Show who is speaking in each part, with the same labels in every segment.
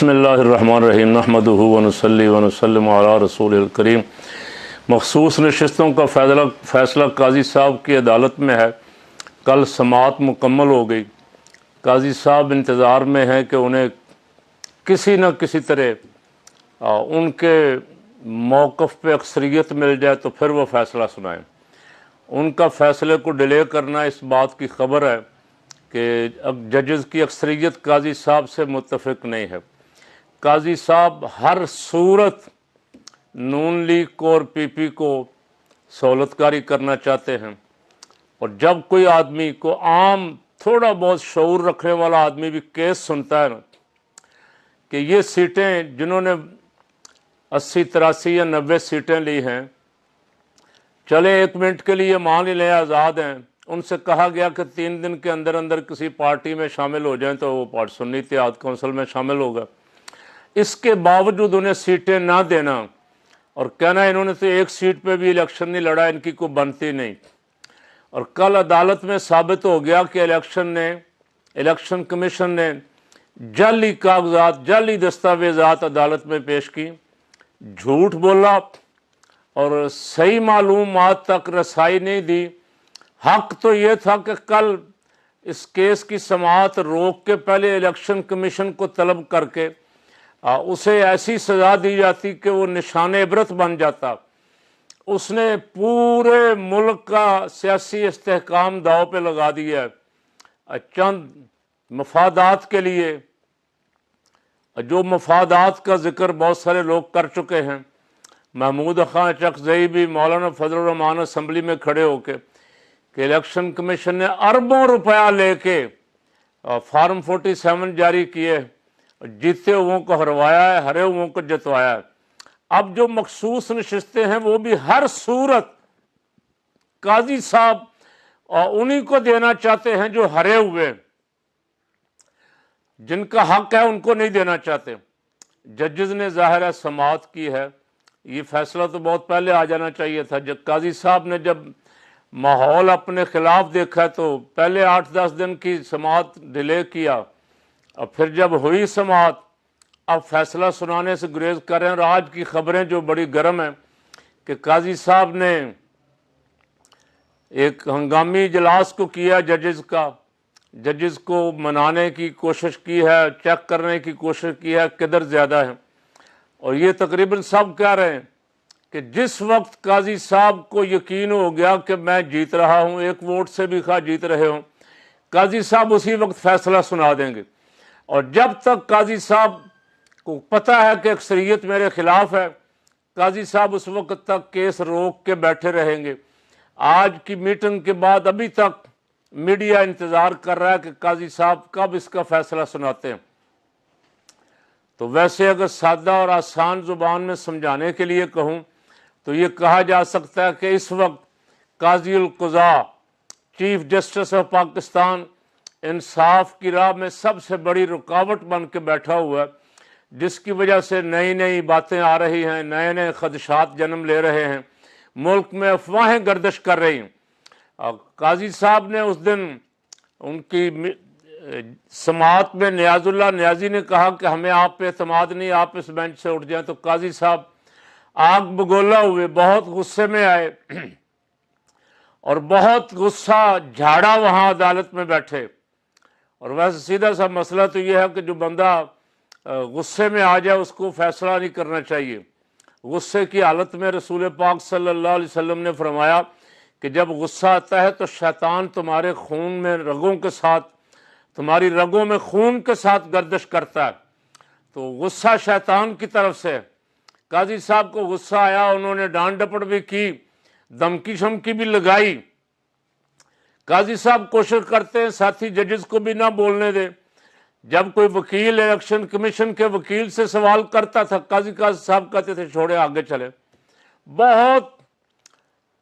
Speaker 1: बिस्मिल्लाहिर्रहमानिर्रहीम नहमदुहु व नुसल्ली व नुसल्लिमु अला रसूलिल करीम। मखसूस नशिस्तों का फ़ैसला काजी साहब की अदालत में है। कल समाअत मुकम्मल हो गई। काजी साहब इंतज़ार में हैं कि उन्हें किसी न किसी तरह उनके मौक़िफ़ पे अक्सरियत मिल जाए तो फिर वो फ़ैसला सुनाएं। उनका फ़ैसले को डिले करना इस बात की ख़बर है कि अब जजेस की अक्सरियत काजी साहब से मुत्तफ़िक नहीं है। काजी साहब हर सूरत नून लीग को और पीपी को सहूलतकारी करना चाहते हैं, और जब कोई आदमी को आम थोड़ा बहुत शऊर रखने वाला आदमी भी केस सुनता है ना कि ये सीटें जिन्होंने 80, 83 या 90 सीटें ली हैं, चले 1 मिनट के लिए मान ही लें आज़ाद हैं, उनसे कहा गया कि 3 दिन के अंदर अंदर किसी पार्टी में शामिल हो जाएं तो वो पार्टी सुन्नी इत्तेहाद कौंसिल में शामिल होगा। इसके बावजूद उन्हें सीटें ना देना और कहना इन्होंने तो 1 सीट पे भी इलेक्शन नहीं लड़ा, इनकी कोई बनती नहीं। और कल अदालत में साबित हो गया कि इलेक्शन कमीशन ने जाली कागजात, जाली दस्तावेज़ात अदालत में पेश की, झूठ बोला और सही मालूमात तक रसाई नहीं दी। हक तो ये था कि कल इस केस की समाअत रोक के पहले इलेक्शन कमीशन को तलब करके उसे ऐसी सज़ा दी जाती कि वो निशान इबरत बन जाता। उसने पूरे मुल्क का सियासी इस्तेहकाम दाव पे लगा दिया है चंद मफादात के लिए, जो मफादात का जिक्र बहुत सारे लोग कर चुके हैं। महमूद खान चकजई भी मौलाना फजल रहमान असम्बली में खड़े होके कि इलेक्शन कमीशन ने अरबों रुपया लेके फार्म 47 जारी किए, जीते हुओं को हरवाया है, हरे हुओं को जितवाया है। अब जो मखसूस नशिस्तें हैं वो भी हर सूरत काजी साहब उन्हीं को देना चाहते हैं जो हरे हुए, जिनका हक है उनको नहीं देना चाहते। जजेस ने ज़ाहिर है समाअत की है, ये फैसला तो बहुत पहले आ जाना चाहिए था। जब काजी साहब ने जब माहौल अपने खिलाफ देखा तो पहले 8-10 दिन की समाअत डिले किया, और फिर जब हुई समाअत अब फैसला सुनाने से गुरेज कर रहे हैं। और आज की खबरें जो बड़ी गर्म हैं कि काजी साहब ने एक हंगामी इजलास को किया जजेस को मनाने की कोशिश की है, चेक करने की कोशिश की है किधर ज़्यादा है। और ये तकरीबन सब कह रहे हैं कि जिस वक्त काजी साहब को यकीन हो गया कि मैं जीत रहा हूँ, 1 वोट से भी खा जीत रहे हों, काजी साहब उसी वक्त फैसला सुना देंगे। और जब तक काजी साहब को पता है कि अक्सरियत मेरे खिलाफ है, काजी साहब उस वक्त तक केस रोक के बैठे रहेंगे। आज की मीटिंग के बाद अभी तक मीडिया इंतज़ार कर रहा है कि काजी साहब कब इसका फैसला सुनाते हैं। तो वैसे अगर सादा और आसान ज़ुबान में समझाने के लिए कहूँ तो ये कहा जा सकता है कि इस वक्त काजी उल क़ज़ा, चीफ जस्टिस ऑफ पाकिस्तान, इंसाफ की राह में सबसे बड़ी रुकावट बन के बैठा हुआ है, जिसकी वजह से नई नई बातें आ रही हैं, नए नए खदशात जन्म ले रहे हैं, मुल्क में अफवाहें गर्दिश कर रही हैं। काजी साहब ने उस दिन उनकी समाअत में नियाज़ुल्लाह नियाज़ी ने कहा कि हमें आप पे एतमाद नहीं, आप इस बेंच से उठ जाएं। तो काजी साहब आग बगोला हुए, बहुत गुस्से में आए और बहुत गुस्सा झाड़ा वहाँ अदालत में बैठे। और वैसे सीधा सा मसला तो यह है कि जो बंदा गुस्से में आ जाए उसको फैसला नहीं करना चाहिए। गुस्से की हालत में रसूल पाक सल्लल्लाहु अलैहि वसल्लम ने फरमाया कि जब गुस्सा आता है तो शैतान तुम्हारे खून में रगों के साथ, तुम्हारी रगों में खून के साथ गर्दिश करता है। तो गुस्सा शैतान की तरफ से। काजी साहब को गुस्सा आया, उन्होंने डांट डपट भी की, धमकी शमकी भी लगाई। काजी साहब कोशिश करते हैं साथी जजेस को भी ना बोलने दे। जब कोई वकील इलेक्शन कमीशन के वकील से सवाल करता था, काजी साहब कहते थे छोड़े आगे चले। बहुत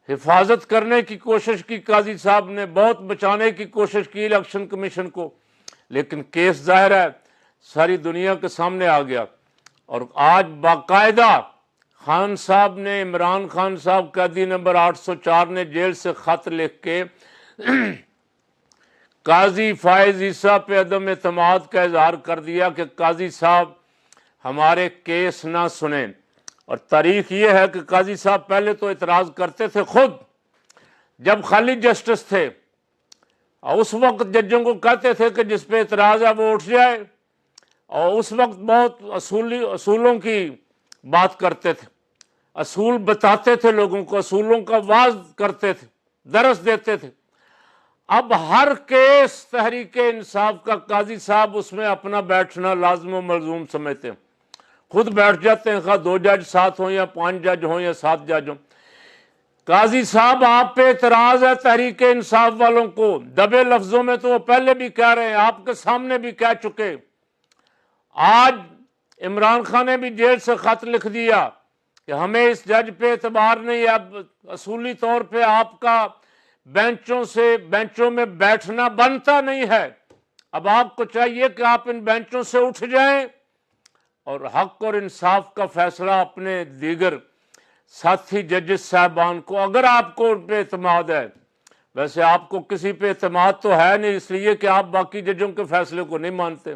Speaker 1: हिफाजत करने की कोशिश की काजी साहब ने, बहुत बचाने की कोशिश की इलेक्शन कमीशन को, लेकिन केस जाहिर है सारी दुनिया के सामने आ गया। और आज बाकायदा खान साहब ने, इमरान खान साहब कैदी नंबर 804 ने जेल से ख़त लिख के काजी फायज ईसा पे अदम एतमाद का इजहार कर दिया कि काजी साहब ہمارے کیس نہ سنیں۔ اور تاریخ یہ ہے کہ قاضی صاحب پہلے تو اعتراض کرتے تھے خود، جب خالی جسٹس تھے، اور اس وقت ججوں کو کہتے تھے کہ جس پہ اعتراض ہے وہ اٹھ جائے، اور اس وقت بہت اصولوں کی بات کرتے تھے، اصول بتاتے تھے لوگوں کو، اصولوں کا واعظ کرتے تھے، درس دیتے تھے۔ اب ہر کیس تحریک انصاف کا قاضی صاحب اس میں اپنا بیٹھنا لازم و ملزوم سمجھتے ہیں، خود بیٹھ جاتے ہیں، خواہ 2 جج ساتھ ہوں یا 5 جج ہوں یا 7 جج ہوں۔ قاضی صاحب آپ پہ اعتراض ہے تحریک انصاف والوں کو، دبے لفظوں میں تو وہ پہلے بھی کہہ رہے ہیں، آپ کے سامنے بھی کہہ چکے۔ آج عمران خان نے بھی جیل سے خط لکھ دیا کہ ہمیں اس جج پہ اعتبار نہیں، اب اصولی طور پہ آپ کا بینچوں میں بیٹھنا بنتا نہیں ہے، اب آپ کو چاہیے کہ آپ ان بینچوں سے اٹھ جائیں اور حق اور انصاف کا فیصلہ اپنے دیگر ساتھی ججز صاحبان کو، اگر آپ کو ان پہ اعتماد ہے، ویسے آپ کو کسی پہ اعتماد تو ہے نہیں، اس لیے کہ آپ باقی ججوں کے فیصلے کو نہیں مانتے،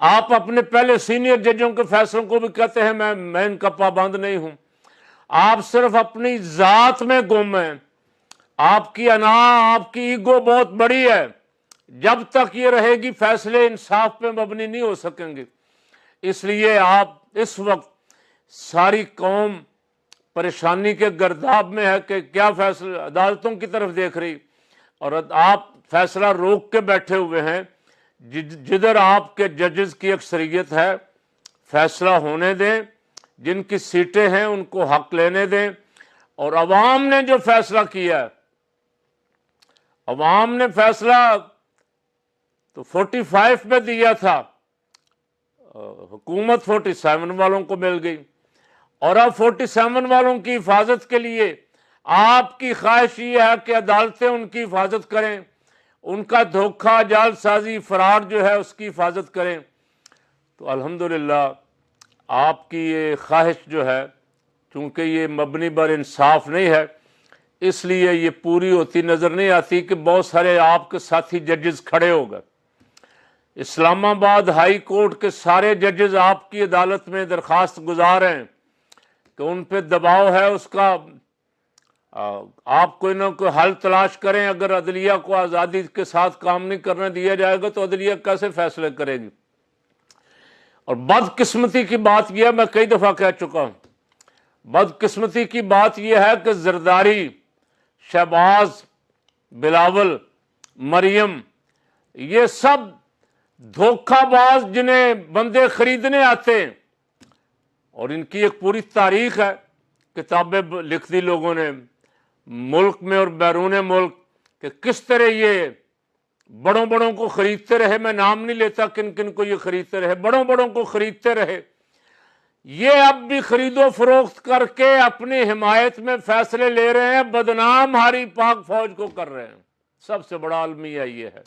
Speaker 1: آپ اپنے پہلے سینئر ججوں کے فیصلوں کو بھی کہتے ہیں میں ان کا پابند نہیں ہوں، آپ صرف اپنی ذات میں گم ہیں، آپ کی انا، آپ کی ایگو بہت بڑی ہے، جب تک یہ رہے گی فیصلے انصاف پہ مبنی نہیں ہو سکیں گے۔ اس لیے آپ اس وقت ساری قوم پریشانی کے گرداب میں ہے کہ کیا فیصلہ، عدالتوں کی طرف دیکھ رہی، اور آپ فیصلہ روک کے بیٹھے ہوئے ہیں، جدھر آپ کے ججز کی اکثریت ہے فیصلہ ہونے دیں، جن کی سیٹیں ہیں ان کو حق لینے دیں، اور عوام نے جو فیصلہ کیا ہے، عوام نے فیصلہ تو 45 میں دیا تھا، حکومت 47 والوں کو مل گئی، اور اب 47 والوں کی حفاظت کے لیے آپ کی خواہش یہ ہے کہ عدالتیں ان کی حفاظت کریں، ان کا دھوکہ، جعل سازی، فراڈ جو ہے اس کی حفاظت کریں۔ تو الحمدللہ آپ کی یہ خواہش جو ہے، چونکہ یہ مبنی بر انصاف نہیں ہے، اس لیے یہ پوری ہوتی نظر نہیں آتی کہ بہت سارے آپ کے ساتھی ججز کھڑے ہو گئے۔ اسلام آباد ہائی کورٹ کے سارے ججز آپ کی عدالت میں درخواست گزار ہیں کہ ان پہ دباؤ ہے، اس کا آپ کوئی نہ کوئی حل تلاش کریں، اگر عدلیہ کو آزادی کے ساتھ کام نہیں کرنے دیا جائے گا تو عدلیہ کیسے فیصلے کرے گی؟ اور بدقسمتی کی بات یہ ہے، میں کئی دفعہ کہہ چکا ہوں، بدقسمتی کی بات یہ ہے کہ زرداری، شہباز، بلاول، مریم، یہ سب دھوکہ باز جنہیں بندے خریدنے آتے ہیں، اور ان کی ایک پوری تاریخ ہے، کتابیں لکھ دی لوگوں نے ملک میں اور بیرون ملک، کہ کس طرح یہ بڑوں کو خریدتے رہے، میں نام نہیں لیتا کن کن کو یہ خریدتے رہے، بڑوں کو خریدتے رہے، یہ اب بھی خرید و فروخت کر کے اپنی حمایت میں فیصلے لے رہے ہیں، بدنام ہماری پاک فوج کو کر رہے ہیں۔ سب سے بڑا المیہ یہ ہے،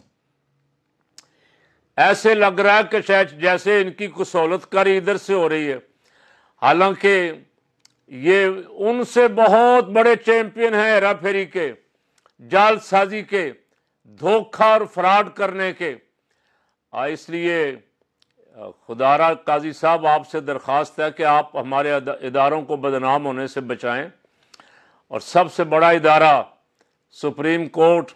Speaker 1: ایسے لگ رہا ہے کہ شاید جیسے ان کی کوئی سہولت کاری ادھر سے ہو رہی ہے، حالانکہ یہ ان سے بہت بڑے چیمپئن ہیں ہیرا پھیری کے، جال سازی کے، دھوکہ اور فراڈ کرنے کے۔ اس لیے خدارا قاضی صاحب آپ سے درخواست ہے کہ آپ ہمارے اداروں کو بدنام ہونے سے بچائیں، اور سب سے بڑا ادارہ سپریم کورٹ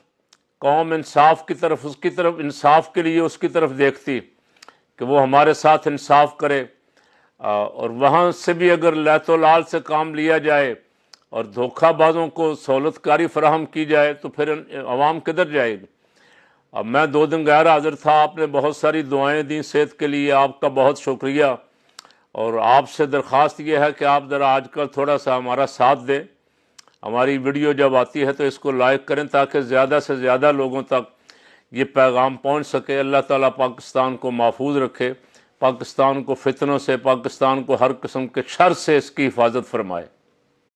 Speaker 1: قوم انصاف کی طرف، اس کی طرف انصاف کے لیے اس کی طرف دیکھتی کہ وہ ہمارے ساتھ انصاف کرے، اور وہاں سے بھی اگر لیت و لال سے کام لیا جائے اور دھوکہ بازوں کو سہولت کاری فراہم کی جائے تو پھر عوام کدھر جائے گی؟ اب میں 2 دن غیر حاضر تھا، آپ نے بہت ساری دعائیں دیں صحت کے لیے، آپ کا بہت شکریہ، اور آپ سے درخواست یہ ہے کہ آپ ذرا آج کل تھوڑا سا ہمارا ساتھ دیں، ہماری ویڈیو جب آتی ہے تو اس کو لائک کریں تاکہ زیادہ سے زیادہ لوگوں تک یہ پیغام پہنچ سکے۔ اللہ تعالیٰ پاکستان کو محفوظ رکھے، پاکستان کو فتنوں سے، پاکستان کو ہر قسم کے شر سے اس کی حفاظت فرمائے۔